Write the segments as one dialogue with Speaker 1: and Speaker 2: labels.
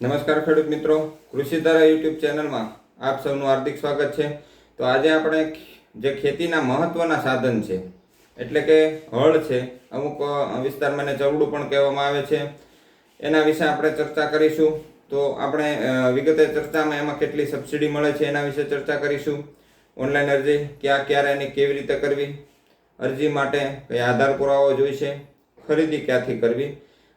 Speaker 1: નમસ્કાર ખેડૂત મિત્રો, કૃષિ ધારા યુટ્યુબ ચેનલમાં આપ સૌનું હાર્દિક સ્વાગત છે। તો આજે આપણે જે ખેતીના મહત્વના સાધન છે એટલે કે હળ છે, અમુક વિસ્તારમાં એને ચવડું પણ કહેવામાં આવે છે, એના વિશે આપણે ચર્ચા કરીશું। તો આપણે વિગતે ચર્ચામાં એમાં કેટલી સબસિડી મળે છે એના વિશે ચર્ચા કરીશું। ઓનલાઈન અરજી ક્યારે અને કેવી રીતે કરવી, અરજી માટે કયા આધાર પુરાવો જોઈશે, ખરીદી ક્યાંથી કરવી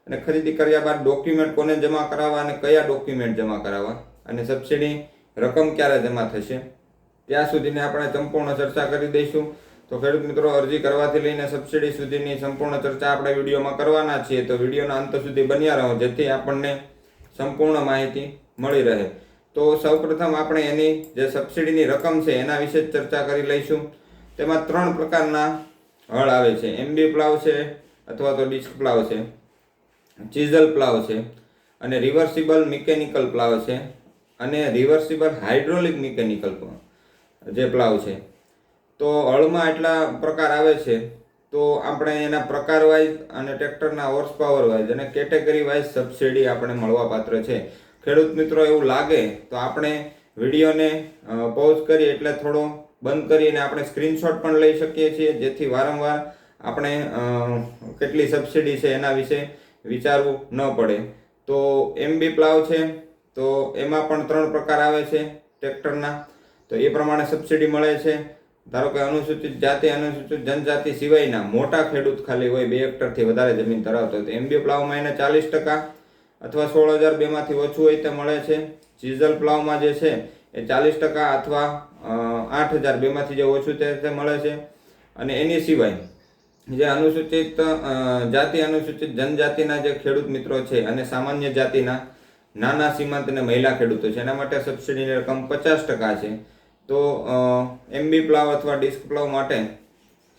Speaker 1: અને ખરીદી કર્યા બાદ ડોક્યુમેન્ટ કોને જમા કરાવવા અને કયા ડોક્યુમેન્ટ જમા કરાવવા અને સબસિડી રકમ ક્યારે જમા થશે ત્યાં સુધીની આપણે સંપૂર્ણ ચર્ચા કરી દઈશું। તો ખેડૂત મિત્રો, અરજી કરવાથી લઈને સબસિડી સુધીની સંપૂર્ણ ચર્ચા આપણે વિડીયોમાં કરવાના છીએ, તો વિડીયોના અંત સુધી બન્યા રહો જેથી આપણને સંપૂર્ણ માહિતી મળી રહે। તો સૌપ્રથમ આપણે એની જે સબસિડીની રકમ છે એના વિશે જ ચર્ચા કરી લઈશું। તેમાં 3 પ્રકારના હળ આવે છે, એમબી પ્લાવ છે અથવા તો ડિસ્ક પ્લાવ છે, ચીઝલ પ્લાવ છે અને રિવર્સિબલ મિકેનિકલ પ્લાવ છે અને રિવર્સિબલ હાઇડ્રોલિક મિકેનિકલ જે પ્લાવ છે। તો હળમાં એટલા પ્રકાર આવે છે, તો આપણે એના પ્રકાર વાઇઝ અને ટ્રેક્ટરના હોર્સ પાવર વાઇઝ અને કેટેગરી વાઇઝ સબસિડી આપણે મળવાપાત્ર છે। ખેડૂત મિત્રો, એવું લાગે તો આપણે વિડીયોને પોઝ કરી એટલે થોડો બંધ કરીને આપણે સ્ક્રીનશોટ પણ લઈ શકીએ છીએ, જેથી વારંવાર આપણે કેટલી સબસિડી છે એના વિશે વિચારવું ન પડે। તો એમબી પ્લાવ છે, તો એમાં પણ 3 પ્રકાર આવે છે ટ્રેક્ટરના, તો એ પ્રમાણે સબસિડી મળે છે। ધારો કે અનુસૂચિત જાતિ, અનુસૂચિત જનજાતિ સિવાયના મોટા ખેડૂત ખાલી હોય, 2 હેક્ટરથી વધારે જમીન ધરાવતો હોય, તો એમબી પ્લાવમાં એને 40% અથવા 16,002 માંથી ઓછું હોય તે મળે છે। ચીઝલ પ્લાવમાં જે છે એ 40% અથવા 8,002 માંથી જે ઓછું તે મળે છે। અને એની સિવાય જે અનુસૂચિત જાતિ, અનુસૂચિત જનજાતિના જે ખેડૂત મિત્રો છે અને સામાન્ય જાતિના નાના સીમાંત અને મહિલા ખેડૂતો છે એના માટે સબસિડીની રકમ 50% છે। તો એમબી પ્લાવ અથવા ડિસ્ક પ્લાવ માટે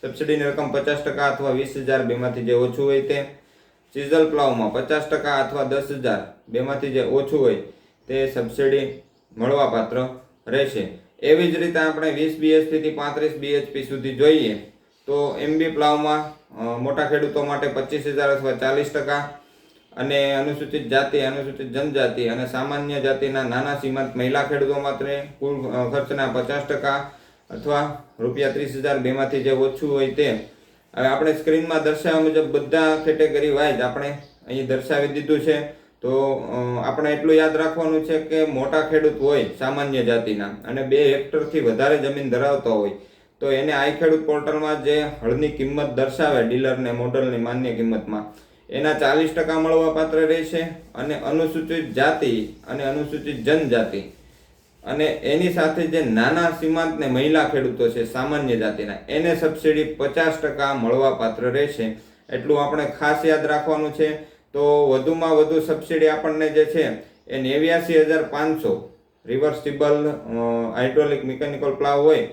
Speaker 1: સબસિડીની રકમ 50% અથવા 20,002 માંથી જે ઓછું હોય તે। ચીઝલ પ્લાવમાં 50% અથવા 10,002 માંથી જે ઓછું હોય તે સબસિડી મળવાપાત્ર રહેશે। એવી જ રીતે આપણે 20 BHP થી 35 BHP સુધી જોઈએ તો એમબી પ્લાવમાં મોટા ખેડૂતો માટે 25,000 અથવા 40%, અને અનુસૂચિત જાતિ, અનુસૂચિત જનજાતિ અને સામાન્ય જાતિના નાના સીમાંત મહિલા ખેડૂતો માટે કુલ ખર્ચના 50% અથવા ₹30,002 માંથી જે ઓછું હોય તે। હવે આપણે સ્ક્રીનમાં દર્શાવ્યા મુજબ બધા કેટેગરી વાઇઝ આપણે અહીં દર્શાવી દીધું છે। તો આપણે એટલું યાદ રાખવાનું છે કે મોટા ખેડૂત હોય સામાન્ય જાતિના અને 2 હેક્ટરથી વધારે જમીન ધરાવતા હોય તો એને આઈ ખેડૂત પોર્ટલમાં જે હળની કિંમત દર્શાવે ડીલરને મોડલની માન્ય કિંમતમાં એના 40% મળવાપાત્ર રહેશે। અને અનુસૂચિત જાતિ અને અનુસૂચિત જનજાતિ અને એની સાથે જે નાના સીમાંત ને મહિલા ખેડૂતો છે સામાન્ય જાતિના, એને સબસિડી 50% મળવાપાત્ર રહેશે। એટલું આપણે ખાસ યાદ રાખવાનું છે। તો વધુમાં વધુ સબસિડી આપણને જે છે એ 89,500 રિવર્સિબલ હાઇડ્રોલિક મિકેનિકલ પ્લાવ હોય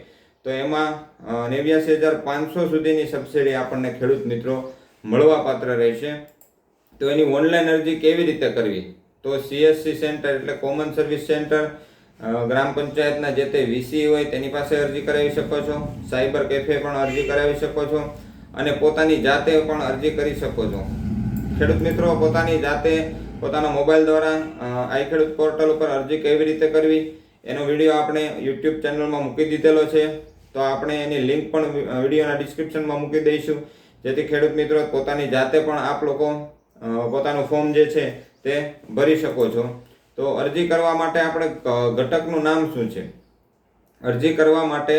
Speaker 1: તો એમાં 89,500 સુધીની સબસિડી આપણને ખેડૂત મિત્રો મળવાપાત્ર રહેશે। તો એની ઓનલાઈન અરજી કેવી રીતે કરવી, તો CSC સેન્ટર એટલે કોમન સર્વિસ સેન્ટર, ગ્રામ પંચાયતના જે તે વીસી હોય તેની પાસે અરજી કરાવી શકો છો, સાયબર કેફે પણ અરજી કરાવી શકો છો અને પોતાની જાતે પણ અરજી કરી શકો છો। ખેડૂત મિત્રો, પોતાની જાતે પોતાના મોબાઈલ દ્વારા આઈ ખેડૂત પોર્ટલ ઉપર અરજી કેવી રીતે કરવી એનો વિડીયો આપણે યુટ્યુબ ચેનલમાં મૂકી દીધેલો છે, તો આપણે એની લિંક પણ વિડીયોના ડિસ્ક્રિપ્શનમાં મૂકી દઈશું, જેથી ખેડૂત મિત્રો પોતાની જાતે પણ આપ લોકો પોતાનું ફોર્મ જે છે તે ભરી શકો છો। તો અરજી કરવા માટે આપણે ઘટકનું નામ શું છે? અરજી કરવા માટે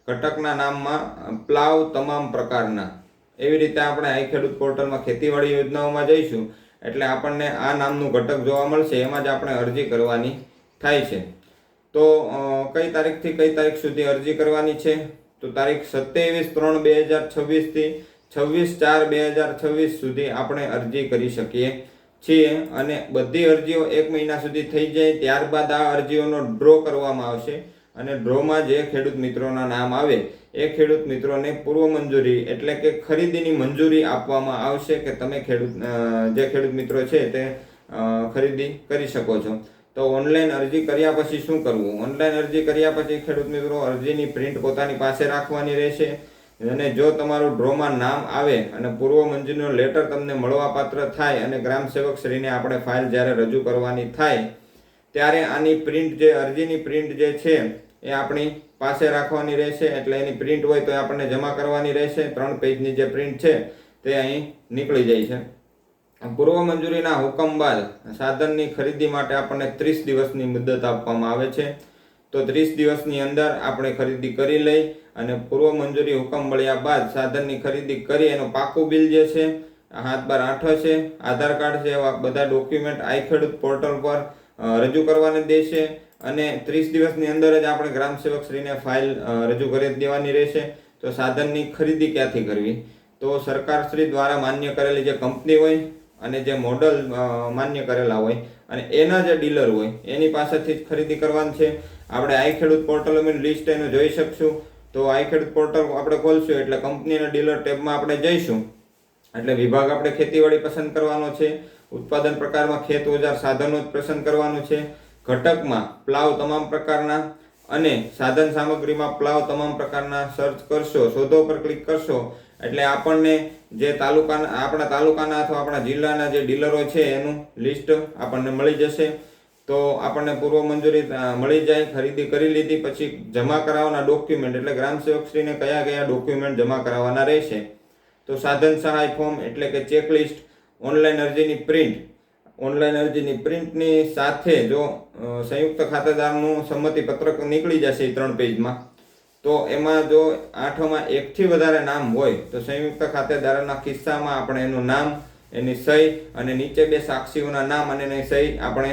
Speaker 1: ઘટકના નામમાં પ્લાવ તમામ પ્રકારના, એવી રીતે આપણે આઈ ખેડૂત પોર્ટલમાં ખેતીવાડી યોજનાઓમાં જઈશું એટલે આપણને આ નામનું ઘટક જોવા મળશે, એમાં જ આપણે અરજી કરવાની થાય છે। તો કઈ તારીખથી કઈ તારીખ સુધી અરજી કરવાની છે? તો તારીખ 27/3/2026 થી 26/4/2026 સુધી આપણે અરજી કરી શકીએ છીએ અને બધી અરજીઓ 1 મહિના સુધી થઈ જાય ત્યારબાદ આ અરજીઓનો ડ્રો કરવામાં આવશે અને ડ્રોમાં જે ખેડૂત મિત્રોના નામ આવે એ ખેડૂત મિત્રોને પૂર્વ મંજૂરી એટલે કે ખરીદીની મંજૂરી આપવામાં આવશે કે તમે જે ખેડૂત મિત્રો છે તે ખરીદી કરી શકો છો। તો ઓનલાઈન અરજી કર્યા પછી શું કરવું? ઓનલાઈન અરજી કર્યા પછી ખેડૂત મિત્રો અરજીની પ્રિન્ટ પોતાની પાસે રાખવાની રહેશે। અને જો તમારું ડ્રોમાં નામ આવે અને પૂર્વ મંજૂરીનો લેટર તમને મળવાપાત્ર થાય અને ગ્રામ સેવક શ્રીને આપણે ફાઇલ જ્યારે રજૂ કરવાની થાય ત્યારે આની પ્રિન્ટ જે અરજીની પ્રિન્ટ જે છે એ આપણી પાસે રાખવાની રહેશે. એટલે એની પ્રિન્ટ હોય તો આપણને જમા કરવાની રહેશે. 3 પેજની જે પ્રિન્ટ છે તે અહીં નીકળી જાય છે. પૂર્વ મંજૂરીના હુકમ બાદ સાધનની ખરીદી માટે આપણને 30 દિવસની મુદત આપવામાં આવે છે. તો 30 દિવસની અંદર આપણે ખરીદી કરી લઈ અને પૂર્વ મંજૂરી હુકમ મળ્યા બાદ સાધનની ખરીદી કરી એનું પાકું બિલ જે છે, હાથ બાર આઠો છે, આધાર કાર્ડ છે, એવા બધા ડોક્યુમેન્ટ આઈ ખેડૂત પોર્ટલ પર રજૂ કરવાને દેશે અને 30 દિવસની અંદર જ આપણે ગ્રામ સેવક શ્રીને ફાઇલ રજૂ કરી દેવાની રહેશે. તો સાધનની ખરીદી ક્યાંથી કરવી? તો સરકાર શ્રી દ્વારા માન્ય કરેલી જે કંપની હોય અને જે મોડલ માન્ય કરેલા હોય અને એના જે ડીલર હોય એની પાસેથી જ ખરીદી કરવાની છે. આપણે આઈ ખેડૂત પોર્ટલ લિસ્ટ એનું જોઈ શકશું. તો આઈ ખેડૂત પોર્ટલ આપણે ખોલશું એટલે કંપની અને ડીલર ટેબમાં આપણે જઈશું. એટલે વિભાગ આપણે ખેતીવાડી પસંદ કરવાનો છે. ઉત્પાદન પ્રકારમાં ખેત ઓજાર સાધનો જ પસંદ કરવાનું છે. ઘટકમાં પ્લાવ તમામ પ્રકારના અને સાધન સામગ્રીમાં પ્લાવ તમામ પ્રકારના સર્ચ કરશો, શોધો પર ક્લિક કરશો એટલે આપણને જે આપણા તાલુકાના અથવા આપણા જિલ્લાના જે ડીલરો છે એનું લિસ્ટ આપણને મળી જશે. તો આપણને પૂર્વ મંજૂરી મળી જાય. ખરીદી કરી લીધી પછી જમા કરાવવાના ડોક્યુમેન્ટ એટલે ગ્રામ સેવકશ્રીને કયા કયા ડોક્યુમેન્ટ જમા કરાવવાના રહેશે. તો સાધન સહાય ફોર્મ એટલે કે ચેકલિસ્ટ, ઓનલાઈન અરજીની પ્રિન્ટની સાથે જો સંયુક્ત ખાતેદારનું સંમતિ પત્રક નીકળી જશે 3 પેજમાં. તો એમાં જો 8માં 1 થી વધારે નામ હોય તો સંયુક્ત ખાતેદારના કિસ્સામાં આપણે એનું નામ, એની સહી અને નીચે 2 સાક્ષીઓના નામ અને એની સહી આપણે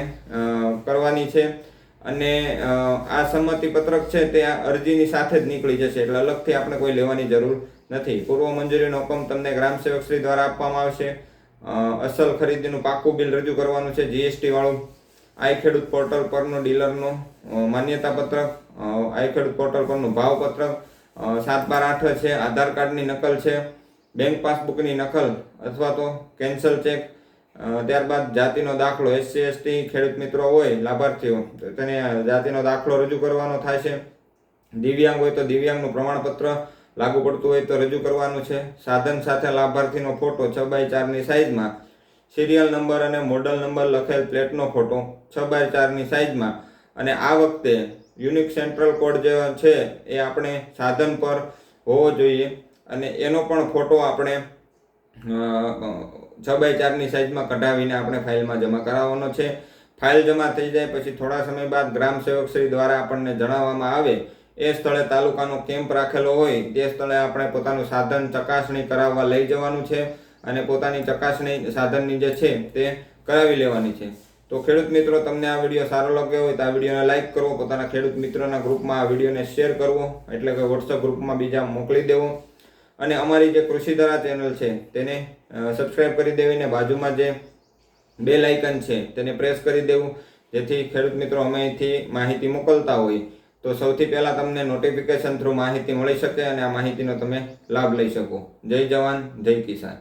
Speaker 1: કરવાની છે. અને આ સંમતિ પત્રક છે તે આ અરજીની સાથે જ નીકળી જશે એટલે અલગથી આપણે કોઈ લેવાની જરૂર નથી. પૂર્વ મંજૂરીનો હુકમ તમને ગ્રામ સેવક શ્રી દ્વારા આપવામાં આવશે. અસલ ખરીદીનું પાકું બિલ રજૂ કરવાનું છે, જીએસટી વાળું. આઈ ખેડૂત પોર્ટલ પરનું ડીલરનું માન્યતા પત્રક, આઈ ખેડૂત પોર્ટલ પરનું ભાવ પત્રક, 7/8 છે, આધાર કાર્ડની નકલ છે, બેંક પાસબુકની નકલ અથવા તો કેન્સલ ચેક, ત્યારબાદ જાતિનો દાખલો, SC ST ખેડૂત મિત્રો હોય લાભાર્થીઓ તો તેને જાતિનો દાખલો રજૂ કરવાનો થાય છે. દિવ્યાંગ હોય તો દિવ્યાંગનું પ્રમાણપત્ર લાગુ પડતું હોય તો રજૂ કરવાનું છે. સાધન સાથે લાભાર્થીનો ફોટો 6x4ની સાઇઝમાં, સિરિયલ નંબર અને મોડલ નંબર લખેલ પ્લેટનો ફોટો 6x4ની સાઇઝમાં અને આ વખતે યુનિક સેન્ટ્રલ કોડ જે છે એ આપણે સાધન પર હોવો જોઈએ અને એનો પણ ફોટો આપણે 6x4ની સાઇઝમાં કઢાવીને આપણે ફાઇલમાં જમા કરાવવાનો છે. ફાઇલ જમા થઈ જાય પછી થોડા સમય બાદ ગ્રામ સેવક શ્રી દ્વારા આપણને જણાવવામાં આવે એ સ્થળે તાલુકાનો કેમ્પ રાખેલો હોય તે સ્થળે આપણે પોતાનું સાધન ચકાસણી કરાવવા લઈ જવાનું છે અને પોતાની ચકાસણી સાધનની જે છે તે કરાવી લેવાની છે. તો ખેડૂત મિત્રો, તમને આ વિડીયો સારો લાગ્યો હોય તો આ વિડીયોને લાઇક કરવો, પોતાના ખેડૂત મિત્રોના ગ્રુપમાં આ વિડીયોને શેર કરવો એટલે કે વોટ્સઅપ ગ્રુપમાં બીજા મોકલી દેવો અને અમારી જે કૃષિધરા ચેનલ છે તેને સબસ્ક્રાઈબ કરી દેવીને બાજુમાં જે બેલ આઇકન છે તેને પ્રેસ કરી દેવું જેથી ખેડૂત મિત્રો અમે અહીંથી માહિતી મોકલતા હોય તો સૌથી પહેલાં તમને નોટિફિકેશન થ્રુ માહિતી મળી શકે અને આ માહિતીનો તમે લાભ લઈ શકો. જય જવાન, જય કિસાન.